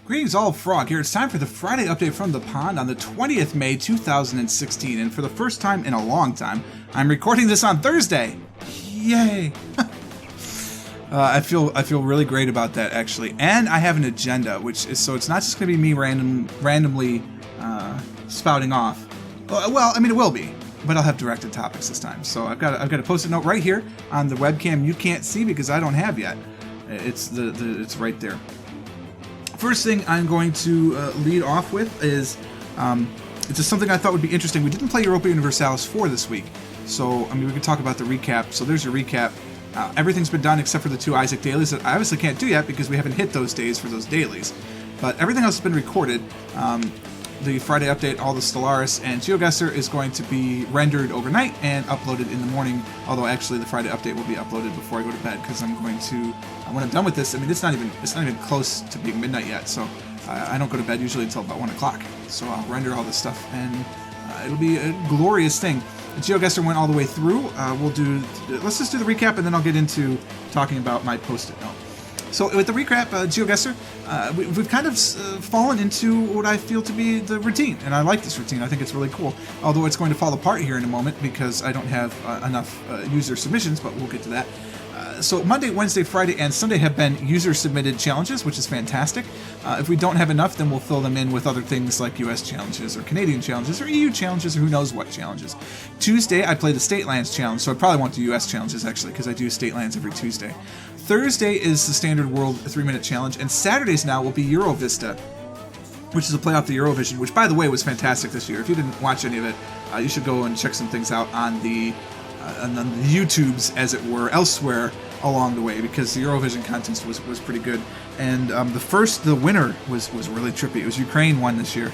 Greetings all, Frog here. It's time for the Friday update from the pond on the 20th May 2016, and for the first time in a long time, I'm recording this on Thursday. Yay! I feel really great about that, actually, and I have an agenda, which is so it's not just going to be me randomly spouting off. Well, I mean it will be, but I'll have directed topics this time. So I've got a post-it note right here on the webcam. You can't see because I don't have yet. It's it's right there. First thing I'm going to lead off with is it's just something I thought would be interesting. We didn't play Europa Universalis 4 this week, so I mean we can talk about the recap. So there's your recap. Everything's been done except for the 2 Isaac dailies that I obviously can't do yet because we haven't hit those days for those dailies. But everything else has been recorded. The Friday update, all the Stellaris and GeoGuessr is going to be rendered overnight and uploaded in the morning, although actually the Friday update will be uploaded before I go to bed because I'm going to, when I'm done with this, I mean it's not even close to being midnight yet, so I don't go to bed usually until about 1 o'clock. So I'll render all this stuff and it'll be a glorious thing. GeoGuessr went all the way through. Let's just do the recap and then I'll get into talking about my post-it note. So with the recap, GeoGuessr, we've kind of fallen into what I feel to be the routine, and I like this routine. I think it's really cool, although it's going to fall apart here in a moment because I don't have enough user submissions, but we'll get to that. So Monday, Wednesday, Friday, and Sunday have been user-submitted challenges, which is fantastic. If we don't have enough, then we'll fill them in with other things like US challenges or Canadian challenges or EU challenges or who knows what challenges. Tuesday, I play the State Lands challenge, so I probably won't do US challenges, actually, because I do State Lands every Tuesday. Thursday is the Standard World 3-minute challenge, and Saturdays now will be Eurovista, which is a play off the Eurovision, which, by the way, was fantastic this year. If you didn't watch any of it, you should go and check some things out on the YouTubes, as it were, elsewhere along the way, because the Eurovision contest was pretty good. And the winner was really trippy. It was Ukraine won this year.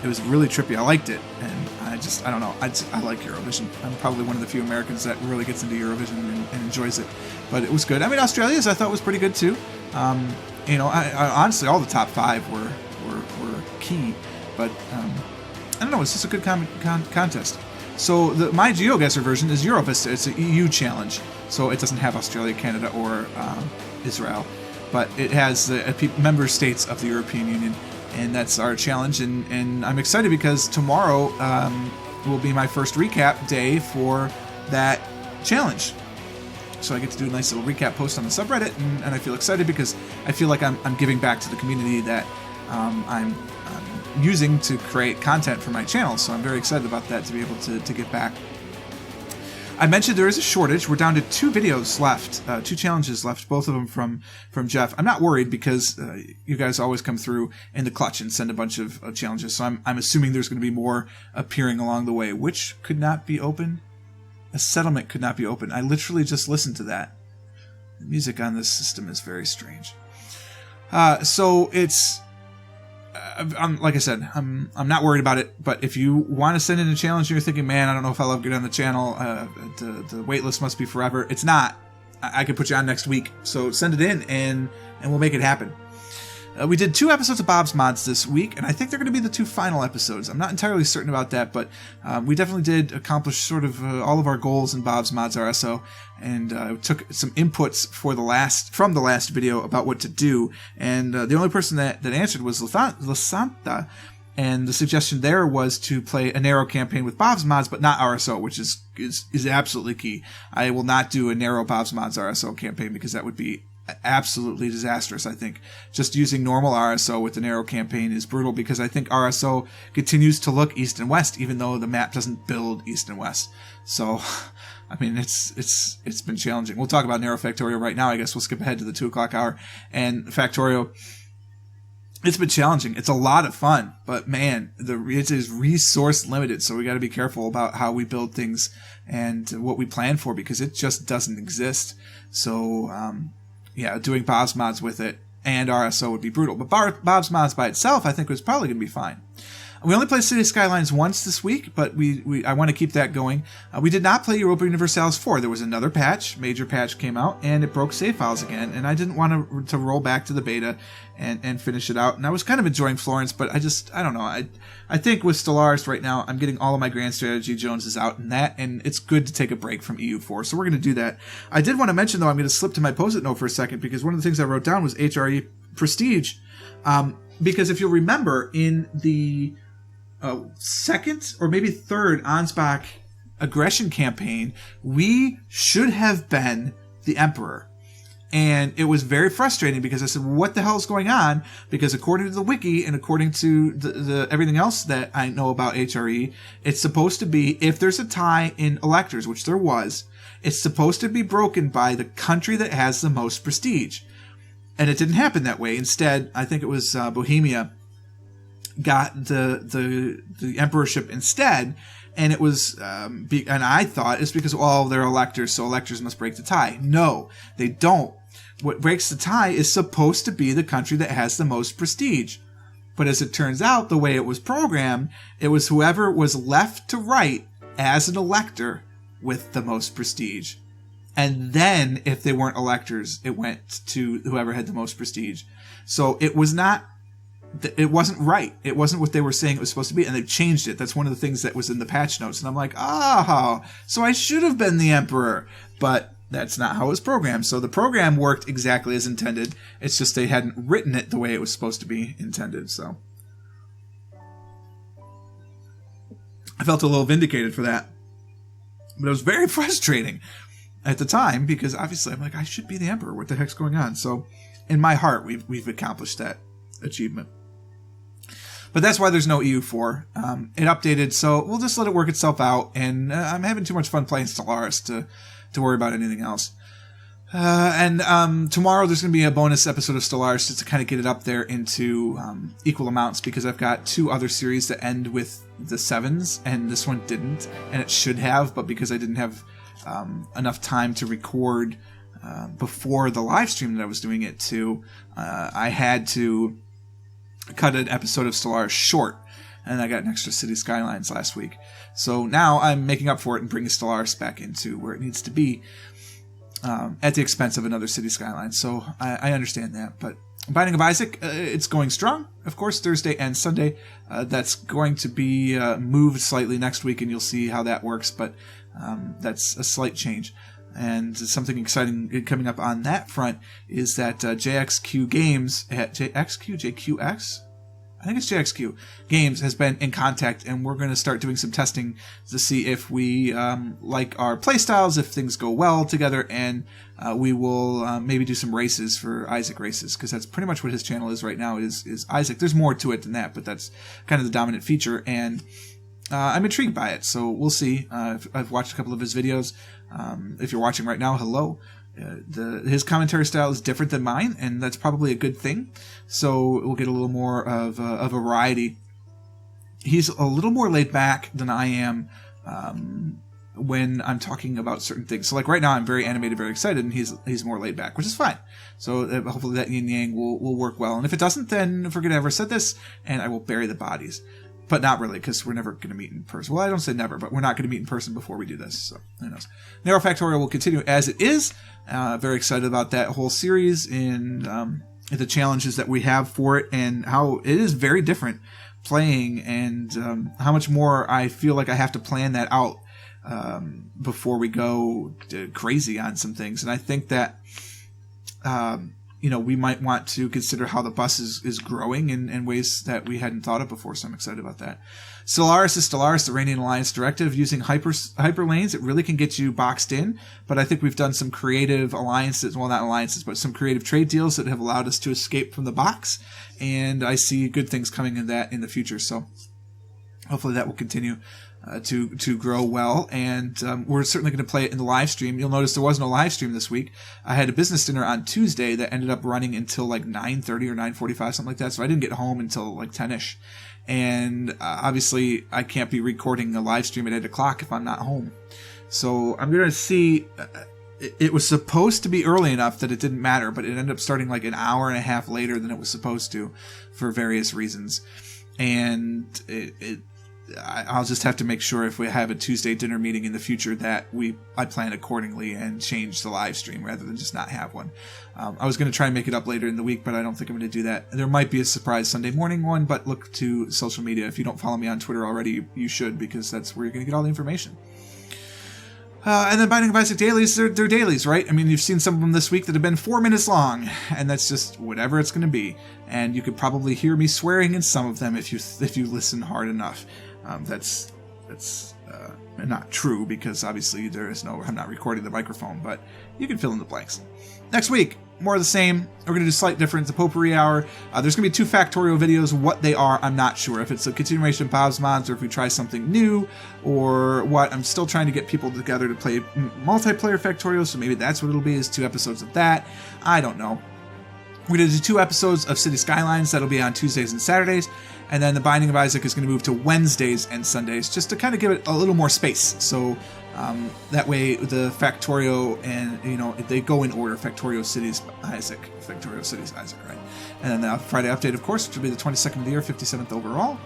It was really trippy. I liked it, and I don't know. I like Eurovision. I'm probably one of the few Americans that really gets into Eurovision and enjoys it. But it was good. I mean, Australia's I thought was pretty good too. I honestly, all the top 5 were key. But I don't know. It's just a good contest. So my GeoGuessr version is Eurovista. It's an EU challenge, so it doesn't have Australia, Canada, or Israel, but it has the member states of the European Union, and that's our challenge. And I'm excited because tomorrow will be my first recap day for that challenge. So I get to do a nice little recap post on the subreddit, and I feel excited because I feel like I'm giving back to the community that I'm using to create content for my channel, so I'm very excited about that, to be able to give back. I mentioned there is a shortage. We're down to 2 videos left, 2 challenges left, both of them from Jeff. I'm not worried because you guys always come through in the clutch and send a bunch of challenges, so I'm assuming there's going to be more appearing along the way. Which could not be open? A settlement could not be open. I literally just listened to that. The music on this system is very strange. So it's... like I said, I'm not worried about it, but if you want to send in a challenge and you're thinking, man, I don't know if I'll ever get on the channel, the wait list must be forever. It's not. I could put you on next week, so send it in and we'll make it happen. We did 2 episodes of Bob's Mods this week, and I think they're going to be the 2 final episodes. I'm not entirely certain about that, but we definitely did accomplish sort of all of our goals in Bob's Mods RSO, and took some inputs from the last video about what to do, and the only person that answered was Lasanta, and the suggestion there was to play a narrow campaign with Bob's Mods, but not RSO, which is absolutely key. I will not do a narrow Bob's Mods RSO campaign because that would be absolutely disastrous. I think just using normal RSO with the narrow campaign is brutal because I think RSO continues to look east and west, even though the map doesn't build east and west. So, I mean, it's been challenging. We'll talk about narrow Factorio right now. I guess we'll skip ahead to the 2 o'clock hour. And Factorio, it's been challenging. It's a lot of fun, but man, it is resource limited. So we got to be careful about how we build things and what we plan for because it just doesn't exist. So, yeah, doing Bob's Mods with it and RSO would be brutal. But Bob's Mods by itself, I think, was probably going to be fine. We only played City Skylines once this week, but I want to keep that going. We did not play Europa Universalis 4. There was another patch, major patch came out, and it broke save files again, and I didn't want to roll back to the beta and finish it out. And I was kind of enjoying Florence, but I don't know. I think with Stellaris right now, I'm getting all of my Grand Strategy Joneses out in that, and it's good to take a break from EU4, so we're going to do that. I did want to mention, though, I'm going to slip to my post-it note for a second, because one of the things I wrote down was HRE Prestige. Because if you'll remember, in the second or maybe third Ansbach aggression campaign, we should have been the Emperor. And it was very frustrating because I said, what the hell is going on? Because according to the wiki and according to the everything else that I know about HRE, it's supposed to be, if there's a tie in electors, which there was, it's supposed to be broken by the country that has the most prestige. And it didn't happen that way. Instead, I think it was Bohemia got the emperorship instead, and it was and I thought it's because they're electors, so electors must break the tie. No, they don't. What breaks the tie is supposed to be the country that has the most prestige. But as it turns out, the way it was programmed, it was whoever was left to right as an elector with the most prestige. And then, if they weren't electors, it went to whoever had the most prestige. So it wasn't right. It wasn't what they were saying it was supposed to be, and they've changed it. That's one of the things that was in the patch notes. And I'm like, so I should have been the Emperor. But that's not how it was programmed. So the program worked exactly as intended. It's just they hadn't written it the way it was supposed to be intended. So I felt a little vindicated for that. But it was very frustrating at the time, because obviously I'm like, I should be the Emperor. What the heck's going on? So in my heart, we've accomplished that achievement. But that's why there's no EU4. It updated, so we'll just let it work itself out. And I'm having too much fun playing Stellaris to worry about anything else. And tomorrow there's going to be a bonus episode of Stellaris just to kind of get it up there into equal amounts, because I've got two other series that end with the 7s, and this one didn't, and it should have, but because I didn't have enough time to record before the live stream that I was doing it to, I had to cut an episode of Stellaris short, and I got an extra City Skylines last week. So now I'm making up for it and bringing Stellaris back into where it needs to be, at the expense of another City Skylines. So I understand that, but Binding of Isaac, it's going strong. Of course, Thursday and Sunday. That's going to be moved slightly next week, and you'll see how that works, but that's a slight change. And something exciting coming up on that front is that JXQ Games, JQX? I think it's JXQ Games has been in contact, and we're going to start doing some testing to see if we like our playstyles, if things go well together, and we will maybe do some races for Isaac races, because that's pretty much what his channel is right now, is Isaac. There's more to it than that, but that's kind of the dominant feature, and I'm intrigued by it, so we'll see. I've watched a couple of his videos. If you're watching right now, hello. His commentary style is different than mine, and that's probably a good thing. So we'll get a little more of a variety. He's a little more laid back than I am when I'm talking about certain things. So like right now, I'm very animated, very excited, and he's more laid back, which is fine. So hopefully that yin yang will work well. And if it doesn't, then forget I ever said this, and I will bury the bodies. But not really, because we're never going to meet in person. Well, I don't say never, but we're not going to meet in person before we do this. So, who knows? Narrow Factorial will continue as it is. Very excited about that whole series and the challenges that we have for it, and how it is very different playing, and how much more I feel like I have to plan that out before we go crazy on some things. And I think that we might want to consider how the bus is growing in ways that we hadn't thought of before, so I'm excited about that. Stellaris is Stellaris, the Iranian Alliance Directive. Using hyper lanes, it really can get you boxed in, but I think we've done some creative alliances, well, not alliances, but some creative trade deals that have allowed us to escape from the box, and I see good things coming in that in the future, so hopefully that will continue to grow well, and we're certainly going to play it in the live stream. You'll notice there was no live stream this week. I had a business dinner on Tuesday that ended up running until like 9:30 or 9:45, something like that, so I didn't get home until like 10ish, and obviously I can't be recording a live stream at 8 o'clock if I'm not home. So I'm going to see. It was supposed to be early enough that it didn't matter, but it ended up starting like an hour and a half later than it was supposed to for various reasons. and I'll just have to make sure if we have a Tuesday dinner meeting in the future that I plan accordingly and change the live stream rather than just not have one. I was going to try and make it up later in the week, but I don't think I'm going to do that. There might be a surprise Sunday morning one, but look to social media. If you don't follow me on Twitter already, you should, because that's where you're going to get all the information. And then Binding of Isaac dailies, they're dailies, right? I mean, you've seen some of them this week that have been 4 minutes long, and that's just whatever it's going to be. And you could probably hear me swearing in some of them if you listen hard enough. That's not true, because obviously I'm not recording the microphone, but you can fill in the blanks. Next week, more of the same. We're going to do slight difference, the Potpourri Hour. There's going to be 2 Factorio videos. What they are, I'm not sure. If it's a continuation of Bob's Mods, or if we try something new, or what. I'm still trying to get people together to play multiplayer Factorio, so maybe that's what it'll be, is 2 episodes of that. I don't know. We're going to do 2 episodes of City Skylines. That'll be on Tuesdays and Saturdays. And then the Binding of Isaac is going to move to Wednesdays and Sundays, just to kind of give it a little more space. So that way the Factorio, and they go in order: Factorio, Cities, Isaac, right? And then the Friday update, of course, which will be the 22nd of the year, 57th overall.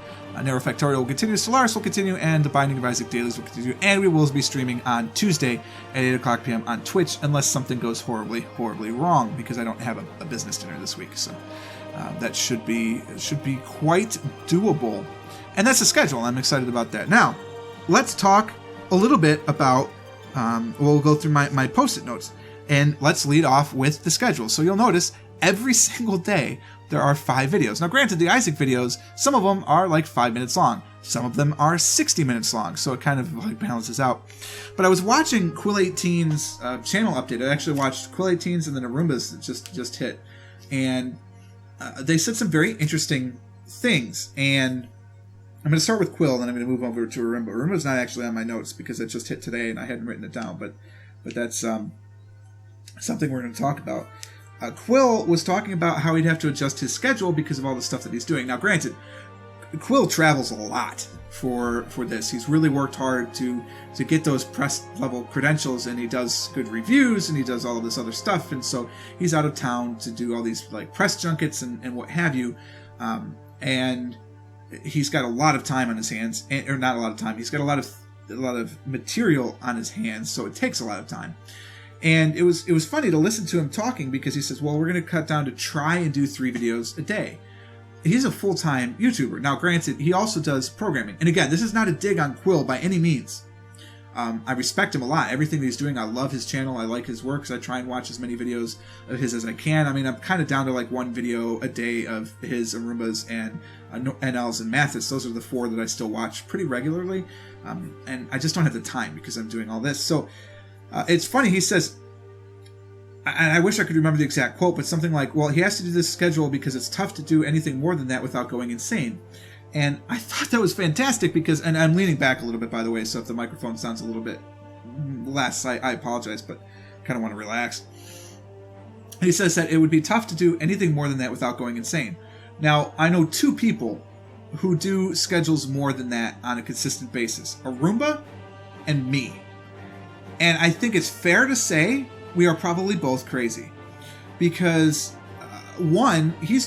Nero Factorio will continue, Solaris will continue, and the Binding of Isaac dailies will continue. And we will be streaming on Tuesday at 8 o'clock p.m. on Twitch, unless something goes horribly, horribly wrong, because I don't have a business dinner this week. So that should be quite doable. And that's the schedule. I'm excited about that. Now, let's talk a little bit about, we'll go through my post-it notes, and let's lead off with the schedule. So you'll notice every single day there are 5 videos. Now, granted, the Isaac videos, some of them are like 5 minutes long. Some of them are 60 minutes long, so it kind of like balances out. But I was watching Quill18's channel update. I actually watched Quill18's and then Arumba's that just hit. And they said some very interesting things. And I'm going to start with Quill, and then I'm going to move over to Arumba. Arumba's not actually on my notes because it just hit today and I hadn't written it down. But that's something we're going to talk about. Quill was talking about how he'd have to adjust his schedule because of all the stuff that he's doing. Now, granted, Quill travels a lot for this. He's really worked hard to get those press level credentials, and he does good reviews, and he does all of this other stuff, and so he's out of town to do all these like press junkets and what have you, and he's got a lot of time on his hands, or not a lot of time. He's got a lot of material on his hands, so it takes a lot of time. And it was funny to listen to him talking, because he says, well, we're going to cut down to try and do 3 videos a day. He's a full-time YouTuber. Now, granted, he also does programming. And again, this is not a dig on Quill by any means. I respect him a lot. Everything that he's doing, I love his channel. I like his work, because I try and watch as many videos of his as I can. I mean, I'm kind of down to like 1 video a day of his, Arumbas, and NLs and Mathis. Those are the 4 that I still watch pretty regularly. And I just don't have the time because I'm doing all this. So it's funny, he says, and I wish I could remember the exact quote, but something like, well, he has to do this schedule because it's tough to do anything more than that without going insane. And I thought that was fantastic, because, and I'm leaning back a little bit, by the way, so if the microphone sounds a little bit less, I apologize, but kind of want to relax. He says that it would be tough to do anything more than that without going insane. Now, I know 2 people who do schedules more than that on a consistent basis: Arumba and me. And I think it's fair to say we are probably both crazy, because one, he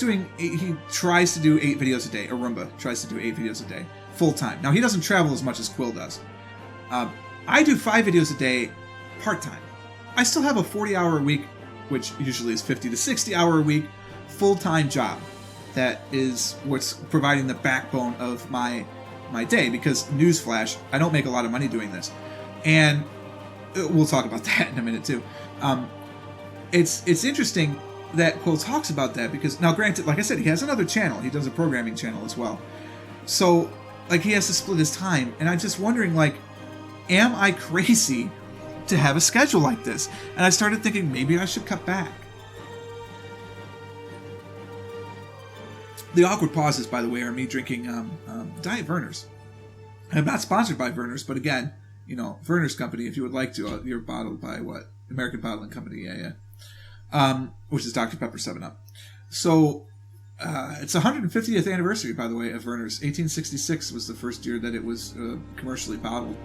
tries to do 8 videos a day. Arumba tries to do 8 videos a day full time. Now, he doesn't travel as much as Quill does. I do 5 videos a day part time. I still have a 40-hour a week, which usually is 50 to 60-hour a week, full-time job. That is what's providing the backbone of my day, because newsflash, I don't make a lot of money doing this. And we'll talk about that in a minute too. It's interesting that Quill talks about that, because now, granted, like I said, he has another channel. He does a programming channel as well. So, like, he has to split his time, and I'm just wondering, like, am I crazy to have a schedule like this? And I started thinking maybe I should cut back. The awkward pauses, by the way, are me drinking Diet Vernors. I'm not sponsored by Vernors, but again, Vernors Company, if you would like to, you're bottled by what? American Bottling Company, yeah. Which is Dr. Pepper 7-Up. So, it's 150th anniversary, by the way, of Vernors. 1866 was the first year that it was commercially bottled.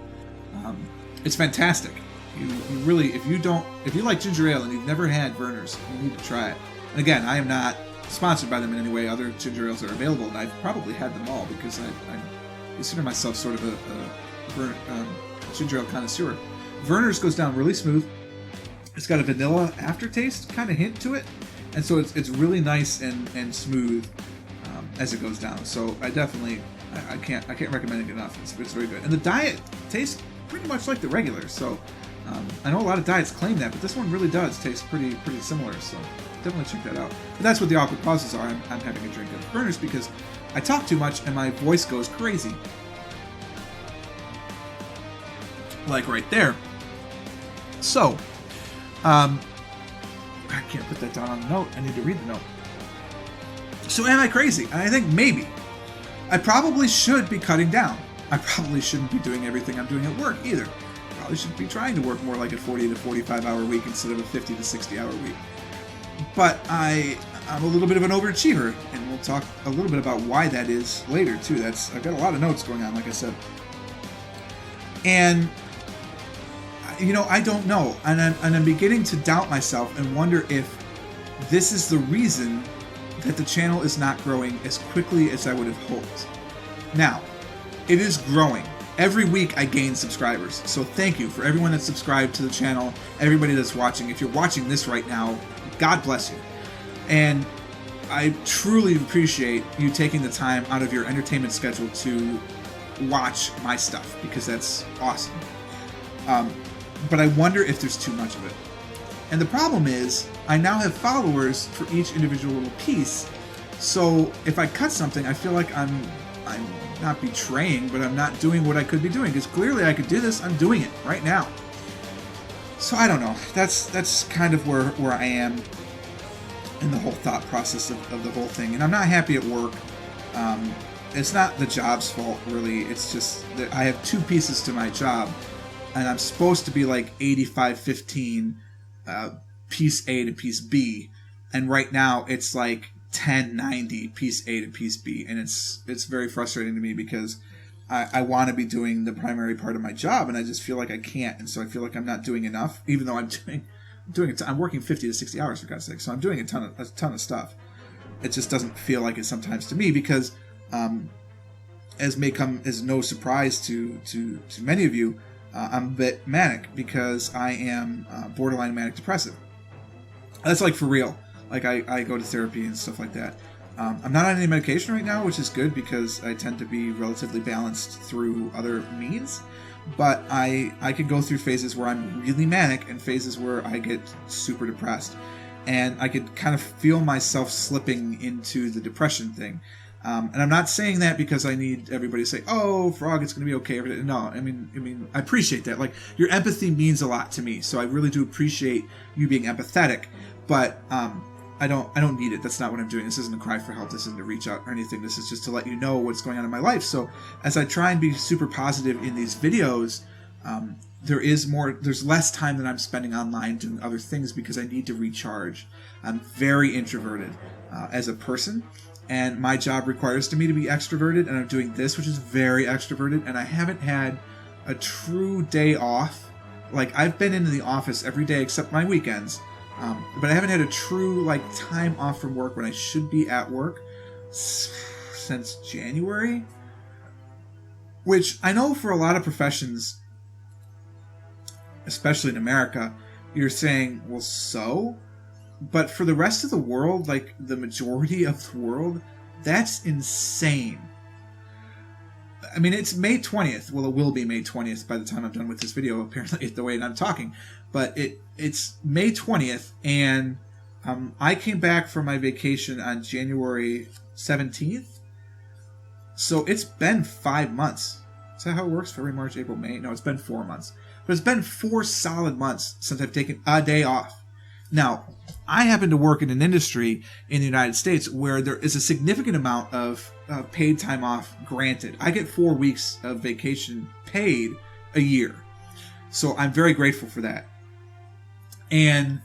It's fantastic. You really, if you like ginger ale and you've never had Vernors, you need to try it. And again, I am not sponsored by them in any way. Other ginger ales are available, and I've probably had them all because I consider myself sort of a ginger ale connoisseur. Vernors goes down really smooth. It's got a vanilla aftertaste kind of hint to it, and so it's really nice and smooth as it goes down. So I definitely I can't recommend it enough. It's very good, and the diet tastes pretty much like the regular. So I know a lot of diets claim that, but this one really does taste pretty similar. So definitely check that out. But that's what the awkward pauses are. I'm having a drink of Vernors because I talk too much and my voice goes crazy. Like right there. So, I can't put that down on the note. I need to read the note. So am I crazy? I think maybe. I probably should be cutting down. I probably shouldn't be doing everything I'm doing at work either. Probably should be trying to work more like a 40 to 45 hour week instead of a 50 to 60 hour week. But I'm a little bit of an overachiever, and we'll talk a little bit about why that is later too. I've got a lot of notes going on, like I said. And I don't know, and I'm beginning to doubt myself and wonder if this is the reason that the channel is not growing as quickly as I would have hoped. Now, it is growing. Every week I gain subscribers, so thank you for everyone that's subscribed to the channel, everybody that's watching. If you're watching this right now, God bless you. And I truly appreciate you taking the time out of your entertainment schedule to watch my stuff, because that's awesome. But I wonder if there's too much of it. And the problem is, I now have followers for each individual little piece. So if I cut something, I feel like I'm not betraying, but I'm not doing what I could be doing. Because clearly I could do this. I'm doing it right now. So I don't know. That's kind of where I am in the whole thought process of the whole thing. And I'm not happy at work. It's not the job's fault, really. It's just that I have two pieces to my job. And I'm supposed to be like 85-15, piece A to piece B. And right now it's like 10-90, piece A to piece B. And it's very frustrating to me because I want to be doing the primary part of my job, and I just feel like I can't. And so I feel like I'm not doing enough, even though I'm working 50 to 60 hours, for God's sake. So I'm doing a ton of stuff. It just doesn't feel like it sometimes to me because, as may come as no surprise to many of you, I'm a bit manic because I am borderline manic depressive. That's like for real. Like I go to therapy and stuff like that. I'm not on any medication right now, which is good because I tend to be relatively balanced through other means. But I could go through phases where I'm really manic and phases where I get super depressed. And I could kind of feel myself slipping into the depression thing. And I'm not saying that because I need everybody to say, "Oh, Frog, it's going to be okay." No, I mean, I appreciate that. Like, your empathy means a lot to me, so I really do appreciate you being empathetic. But I don't need it. That's not what I'm doing. This isn't a cry for help. This isn't to reach out or anything. This is just to let you know what's going on in my life. So as I try and be super positive in these videos, there's less time that I'm spending online doing other things because I need to recharge. I'm very introverted as a person. And my job requires me to be extroverted, and I'm doing this, which is very extroverted, and I haven't had a true day off. Like, I've been into the office every day except my weekends, but I haven't had a true, time off from work when I should be at work since January. Which, I know for a lot of professions, especially in America, you're saying, well, so? But for the rest of the world, like the majority of the world, that's insane. I mean, it's May 20th. Well, it will be May 20th by the time I'm done with this video, apparently, the way I'm talking. But it's May 20th, and I came back from my vacation on January 17th. So it's been 5 months. Is that how it works? February, March, April, May? No, it's been 4 months. But it's been 4 solid months since I've taken a day off. Now, I happen to work in an industry in the United States where there is a significant amount of paid time off granted. I get 4 weeks of vacation paid a year. So I'm very grateful for that. And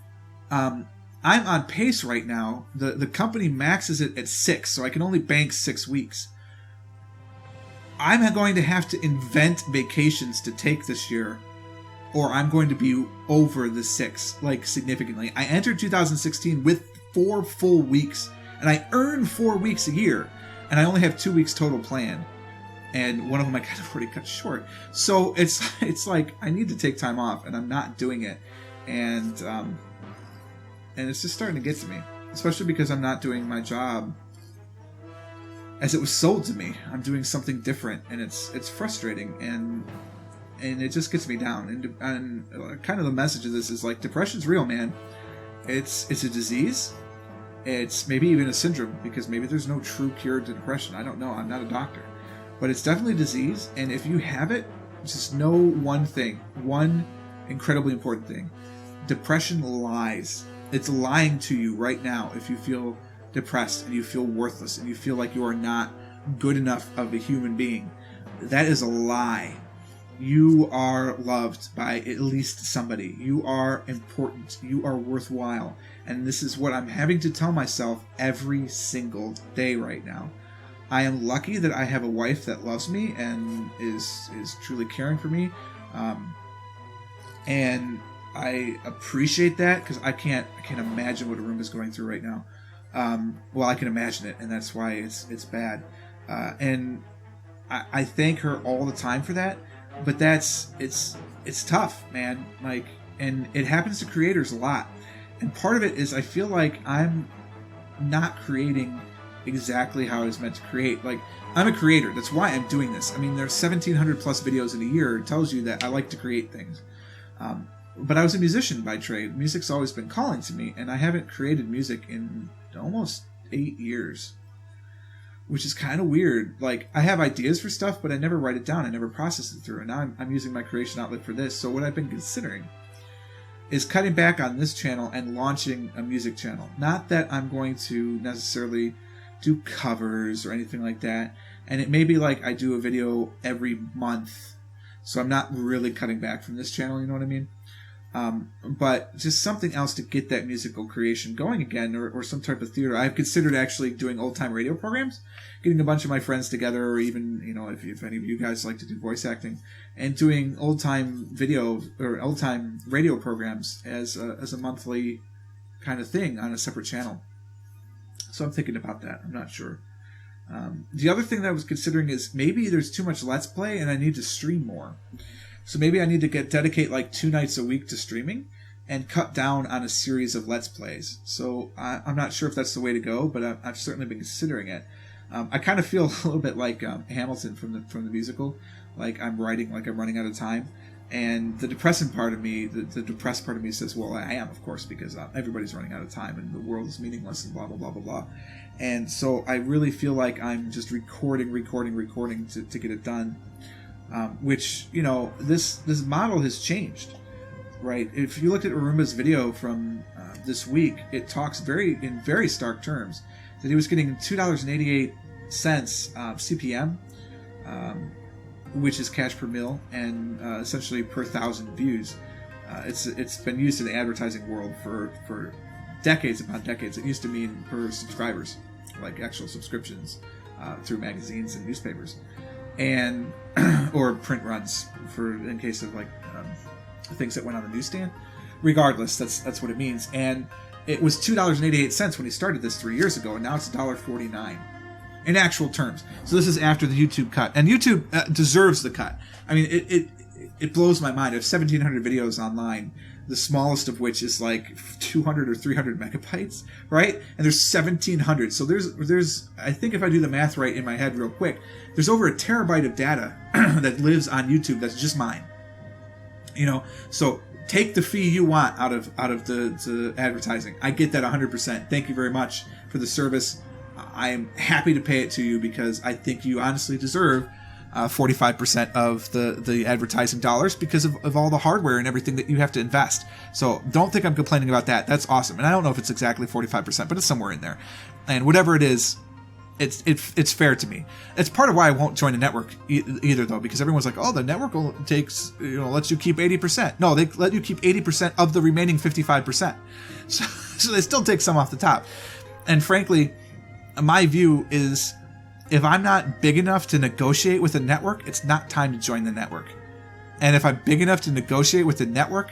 I'm on pace right now. The company maxes it at 6, so I can only bank 6 weeks. I'm going to have to invent vacations to take this year, or I'm going to be over the 6, significantly. I entered 2016 with 4 full weeks, And I earn 4 weeks a year, and I only have 2 weeks total planned. And one of them I kind of already cut short. So it's like I need to take time off, and I'm not doing it. And it's just starting to get to me, especially because I'm not doing my job as it was sold to me. I'm doing something different, and it's frustrating, and it just gets me down. And kind of the message of this is like, depression's real, man. It's a disease. It's maybe even a syndrome, because maybe there's no true cure to depression. I don't know. I'm not a doctor. But it's definitely a disease, and if you have it, just know one thing, one incredibly important thing. Depression lies. It's lying to you right now if you feel depressed and you feel worthless and you feel like you are not good enough of a human being. That is a lie. You are loved by at least somebody. You are important. You are worthwhile. And this is what I'm having to tell myself every single day right now. I am lucky that I have a wife that loves me and is truly caring for me. And I appreciate that, because I can't imagine what Arumba's going through right now. Well, I can imagine it, and that's why it's bad. And I thank her all the time for that. But it's tough, man. Like, and it happens to creators a lot. And part of it is I feel like I'm not creating exactly how I was meant to create. Like, I'm a creator. That's why I'm doing this. I mean, there's 1,700 plus videos in a year. It tells you that I like to create things. But I was a musician by trade. Music's always been calling to me, and I haven't created music in almost 8 years, which is kind of weird. Like, I have ideas for stuff, but I never write it down. I never process it through. And now I'm using my creation outlet for this. So what I've been considering is cutting back on this channel and launching a music channel. Not that I'm going to necessarily do covers or anything like that. And it may be like I do a video every month. So I'm not really cutting back from this channel, you know what I mean? But just something else to get that musical creation going again, or some type of theater. I've considered actually doing old-time radio programs, getting a bunch of my friends together, or even, you know, if any of you guys like to do voice acting, and doing old-time video or old-time radio programs as a monthly kind of thing on a separate channel. So I'm thinking about that. I'm not sure. The other thing that I was considering is maybe there's too much Let's Play and I need to stream more. So maybe I need to dedicate like 2 nights a week to streaming and cut down on a series of Let's Plays. So I'm not sure if that's the way to go, but I've certainly been considering it. I kind of feel a little bit like Hamilton from the musical, like I'm running out of time. And the depressing part of me, the depressed part of me says, well, I am, of course, because everybody's running out of time and the world is meaningless and blah, blah, blah, blah, blah. And so I really feel like I'm just recording to get it done. Which, you know, this model has changed, right? If you looked at Arumba's video from this week, it talks in very stark terms that he was getting $2.88 CPM, which is cash per mil, and essentially per 1,000 views. It's been used in the advertising world for decades upon decades. It used to mean per subscribers, like actual subscriptions through magazines and newspapers, and or print runs in case of like things that went on the newsstand. Regardless, that's what it means. And it was $2.88 when he started this 3 years ago, and now it's $1.49 in actual terms. So this is after the YouTube cut, and YouTube deserves the cut. I mean, it blows my mind. I have 1,700 videos online, the smallest of which is like 200 or 300 megabytes, right? And there's 1,700. So there's I think if I do the math right in my head real quick, there's over a terabyte of data that lives on YouTube that's just mine. You know, so take the fee you want out of the advertising. I get that 100%. Thank you very much for the service. I am happy to pay it to you because I think you honestly deserve 45% of the advertising dollars because of all the hardware and everything that you have to invest. So don't think I'm complaining about that. That's awesome. And I don't know if it's exactly 45%, but it's somewhere in there. And whatever it is, it's fair to me. It's part of why I won't join a network either, though, because everyone's like, oh, the network lets you keep 80%. No, they let you keep 80% of the remaining 55%. So they still take some off the top. And frankly, my view is, if I'm not big enough to negotiate with a network, it's not time to join the network. And if I'm big enough to negotiate with the network,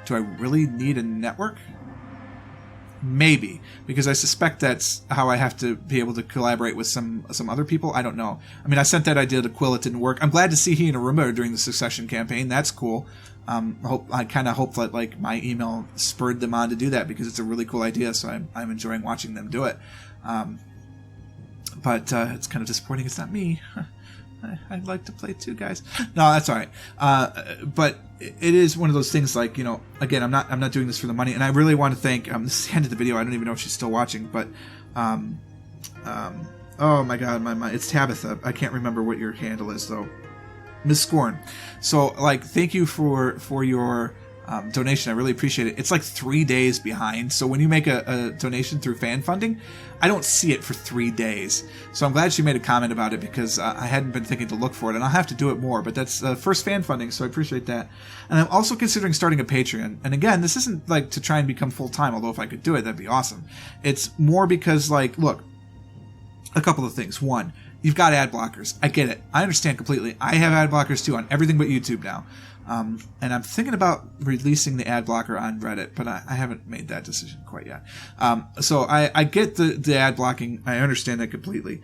do I really need a network? Maybe, because I suspect that's how I have to be able to collaborate with some other people. I don't know. I mean, I sent that idea to Quill. It didn't work. I'm glad to see he and Aruma are doing the Succession campaign. That's cool. I kind of hope that like my email spurred them on to do that, because it's a really cool idea. So I'm enjoying watching them do it. But it's kind of disappointing it's not me. I'd like to play too, guys. No, that's all right. But it is one of those things, like, you know, again, I'm not doing this for the money, and I really want to thank. This is the end of the video. I don't even know if she's still watching, but oh my God, my mind. It's Tabitha. I can't remember what your handle is though. Miss Scorn. So, like, thank you for your donation. I really appreciate it. It's like 3 days behind. So when you make a donation through fan funding, I don't see it for 3 days. So I'm glad she made a comment about it, because I hadn't been thinking to look for it, and I'll have to do it more. But that's first fan funding, so I appreciate that. And I'm also considering starting a Patreon. And again, this isn't like to try and become full-time, although if I could do it, that'd be awesome. It's more because, like, look, a couple of things. One, you've got ad blockers. I get it. I understand completely. I have ad blockers too on everything but YouTube now. And I'm thinking about releasing the ad blocker on Reddit, but I haven't made that decision quite yet. So I get the ad blocking. I understand that completely.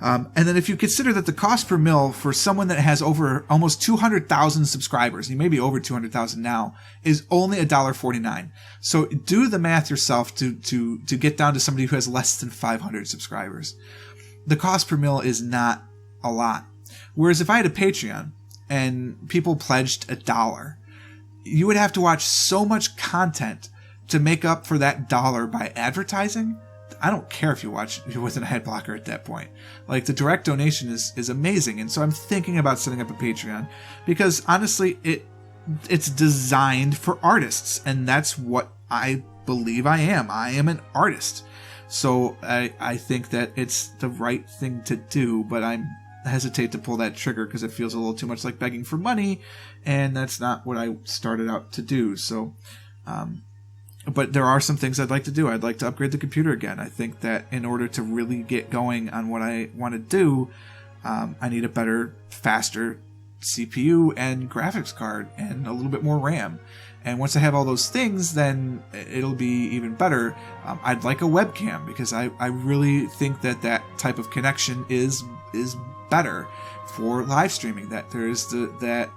And then if you consider that the cost per mil for someone that has over almost 200,000 subscribers, you may be over 200,000 now, is only $1.49. So do the math yourself to get down to somebody who has less than 500 subscribers. The cost per mil is not a lot. Whereas if I had a Patreon and people pledged $1, you would have to watch so much content to make up for that dollar by advertising. I don't care if you watch with an ad blocker at that point. Like, the direct donation is amazing. And so I'm thinking about setting up a Patreon, because honestly, it's designed for artists, and that's what I believe I am. I am an artist. So I think that it's the right thing to do, but I hesitate to pull that trigger because it feels a little too much like begging for money, and that's not what I started out to do. So, but there are some things I'd like to do. I'd like to upgrade the computer again. I think that in order to really get going on what I want to do, I need a better, faster CPU and graphics card and a little bit more RAM. And once I have all those things, then it'll be even better. I'd like a webcam, because I really think that type of connection is better for live streaming. That there's that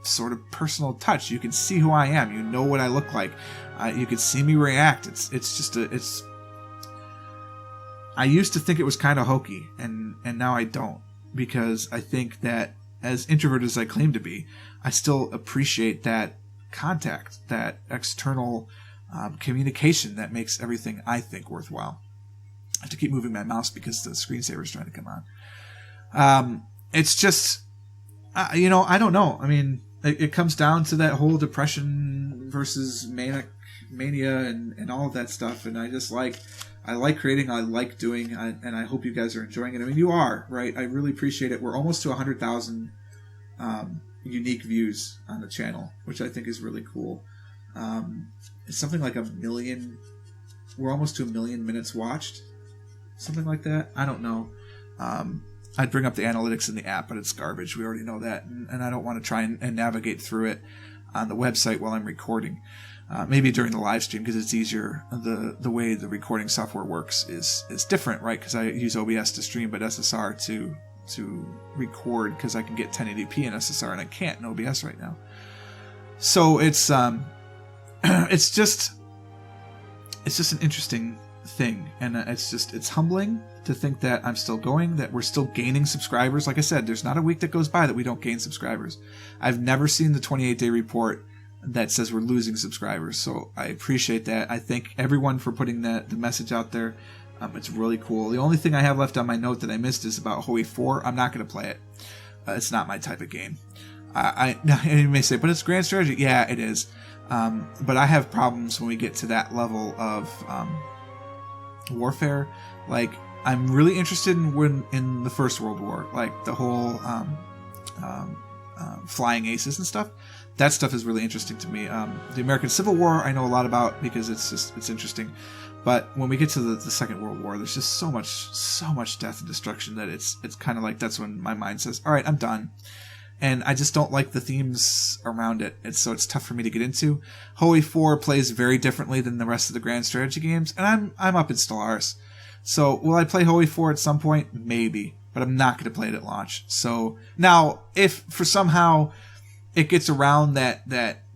sort of personal touch. You can see who I am. You know what I look like. You can see me react. It's I used to think it was kind of hokey, and now I don't, because I think that as introverted as I claim to be, I still appreciate that contact, that external communication that makes everything, I think, worthwhile. I have to keep moving my mouse because the screensaver is trying to come on. It's just, I don't know. I mean, it comes down to that whole depression versus mania and all of that stuff. And I like creating, I like doing, and I hope you guys are enjoying it. I mean, you are, right? I really appreciate it. We're almost to 100,000 unique views on the channel, which I think is really cool. It's something like 1 million. We're almost to 1 million minutes watched, something like that. I don't know. I'd bring up the analytics in the app, but it's garbage. We already know that, and I don't want to try and navigate through it on the website while I'm recording. Maybe during the live stream, because it's easier. The way the recording software works is different, right? Because I use OBS to stream, but SSR to record, because I can get 1080p in SSR and I can't in OBS right now. So it's just an interesting thing, and it's humbling to think that I'm still going, that we're still gaining subscribers. Like I said, there's not a week that goes by that we don't gain subscribers. I've never seen the 28-day report that says we're losing subscribers, so I appreciate that. I thank everyone for putting the message out there. It's really cool. The only thing I have left on my note that I missed is about Hoi 4. I'm not going to play it. It's not my type of game. You may say, but it's grand strategy. Yeah, it is. But I have problems when we get to that level of warfare. Like, I'm really interested in the First World War, like the whole flying aces and stuff. That stuff is really interesting to me. The American Civil War I know a lot about because it's interesting. But when we get to the Second World War, there's just so much death and destruction that it's kind of like that's when my mind says, all right, I'm done. and I just don't like the themes around it. So it's tough for me to get into. Hoey 4 plays very differently than the rest of the grand strategy games, and I'm up in Stellaris. So will I play Hoey 4 at some point? Maybe, but I'm not going to play it at launch. So now, if for somehow it gets around that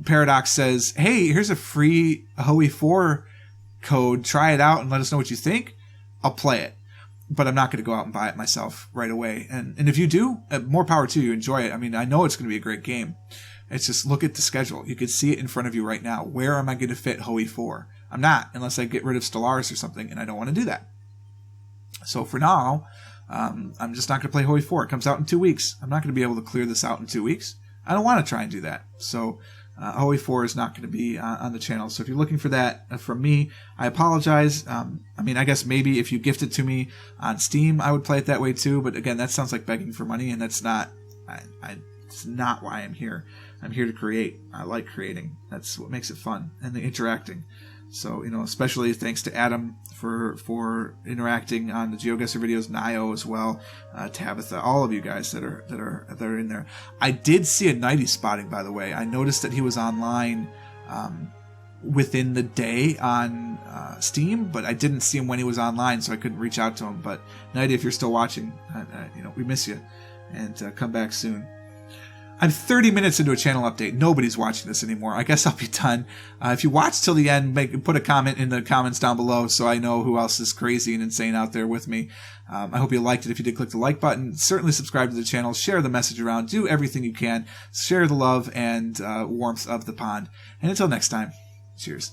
Paradox says, hey, here's a free Hoey 4 code, try it out and let us know what you think, I'll play it. But I'm not going to go out and buy it myself right away. And if you do, more power to you. Enjoy it. I mean, I know it's going to be a great game. It's just look at the schedule. You can see it in front of you right now. Where am I going to fit Hoey 4? I'm not, unless I get rid of Stellaris or something, and I don't want to do that. So for now, I'm just not going to play Hoey 4. It comes out in 2 weeks. I'm not going to be able to clear this out in 2 weeks. I don't want to try and do that. So Hoey 4 is not going to be on the channel. So if you're looking for that from me, I apologize. I mean, I guess maybe if you gift it to me on Steam, I would play it that way too. But again, that sounds like begging for money, and that's not. It's not why I'm here. I'm here to create. I like creating. That's what makes it fun, and the interacting. So, especially thanks to Adam for interacting on the GeoGuessr videos, Nio as well, Tabitha, all of you guys that are in there. I did see a Nighty spotting, by the way. I noticed that he was online within the day on Steam, but I didn't see him when he was online, so I couldn't reach out to him. But Nighty, if you're still watching, we miss you, and come back soon. I'm 30 minutes into a channel update. Nobody's watching this anymore. I guess I'll be done. If you watch till the end, put a comment in the comments down below so I know who else is crazy and insane out there with me. I hope you liked it. If you did, click the like button. Certainly subscribe to the channel. Share the message around. Do everything you can. Share the love and warmth of the pond. And until next time, cheers.